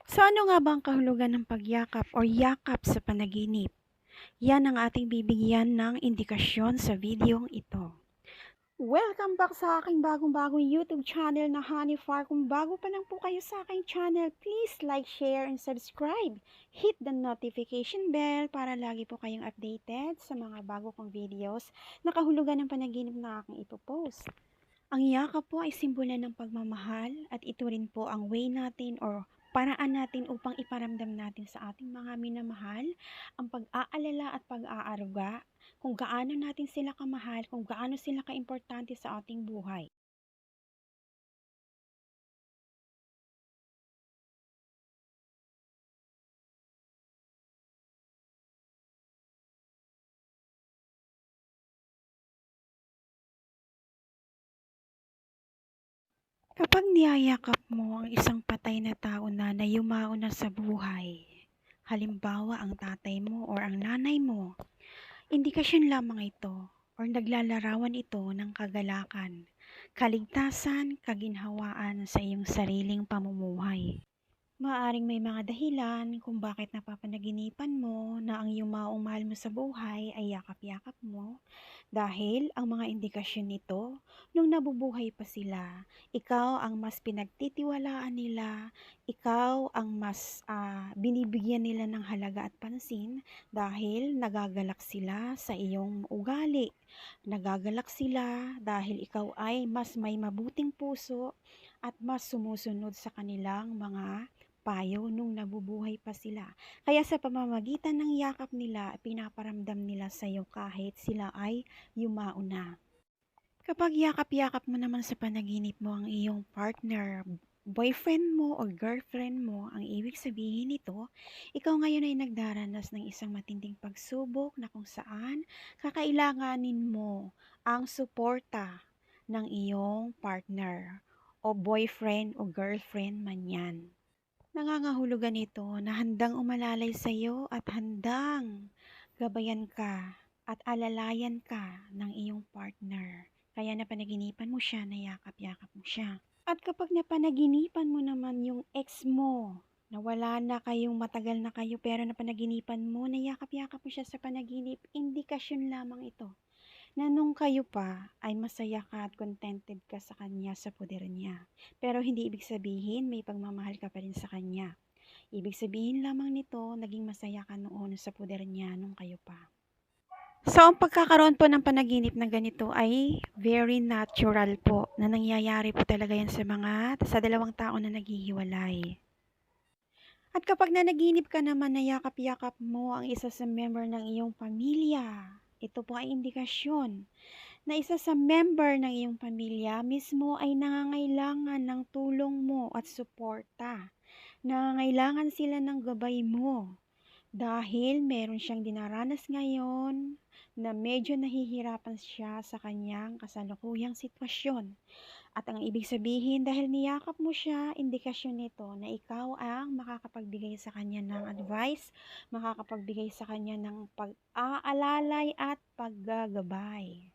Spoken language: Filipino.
So ano nga ba ang kahulugan ng pagyakap o yakap sa panaginip? Yan ang ating bibigyan ng indikasyon sa videong ito. Welcome back sa aking bagong-bagong YouTube channel na Honey Far. Kung bago pa lang po kayo sa aking channel, please like, share, and subscribe. Hit the notification bell para lagi po kayong updated sa mga bago kong videos na kahulugan ng panaginip na aking ipopost. Ang yakap po ay simbolo ng pagmamahal at ito rin po ang way natin or paraan natin upang iparamdam natin sa ating mga minamahal ang pag-aalala at pag-aaruga kung gaano natin sila kamahal, kung gaano sila kaimportante sa ating buhay. Kapag niyayakap mo ang isang patay na tao na nayumao na sa buhay, halimbawa ang tatay mo or ang nanay mo, indikasyon lamang ito or naglalarawan ito ng kagalakan, kaligtasan, kaginhawaan sa iyong sariling pamumuhay. Maaaring may mga dahilan kung bakit napapanaginipan mo na ang iyong maong mahal mo sa buhay ay yakap-yakap mo dahil ang mga indikasyon nito nung nabubuhay pa sila, ikaw ang mas pinagtitiwalaan nila, ikaw ang mas binibigyan nila ng halaga at pansin dahil nagagalak sila sa iyong ugali, nagagalak sila dahil ikaw ay mas may mabuting puso at mas sumusunod sa kanilang mga payo nung nabubuhay pa sila. Kaya sa pamamagitan ng yakap nila, pinaparamdam nila sa iyo kahit sila ay yumao na. Kapag yakap-yakap mo naman sa panaginip mo ang iyong partner, boyfriend mo o girlfriend mo, ang ibig sabihin nito, ikaw ngayon ay nagdaranas ng isang matinding pagsubok na kung saan kakailanganin mo ang suporta ng iyong partner o boyfriend o girlfriend man yan. Nangangahulugan ito na handang umalalay sa iyo at handang gabayan ka at alalayan ka ng iyong partner. Kaya napanaginipan mo siya, nayakap-yakap mo siya. At kapag napanaginipan mo naman yung ex mo, na wala na kayong matagal na kayo pero napanaginipan mo, nayakap-yakap mo siya sa panaginip, indikasyon lamang ito na nung kayo pa ay masaya ka at contented ka sa kanya sa poder niya. Pero hindi ibig sabihin may pagmamahal ka pa rin sa kanya. Ibig sabihin lamang nito, naging masaya ka noon sa poder niya nung kayo pa. So, ang pagkakaroon po ng panaginip na ganito ay very natural po na nangyayari po talaga yan sa dalawang tao na naghihiwalay. At kapag nanaginip ka naman na yakap-yakap mo ang isa sa member ng iyong pamilya, ito po ay indikasyon na isa sa member ng iyong pamilya mismo ay nangangailangan ng tulong mo at suporta. Nangangailangan sila ng gabay mo dahil meron siyang dinaranas ngayon na medyo nahihirapan siya sa kanyang kasalukuyang sitwasyon. At ang ibig sabihin, dahil niyakap mo siya, indikasyon nito na ikaw ang makakapagbigay sa kanya ng advice, makakapagbigay sa kanya ng pag-aalalay at paggagabay.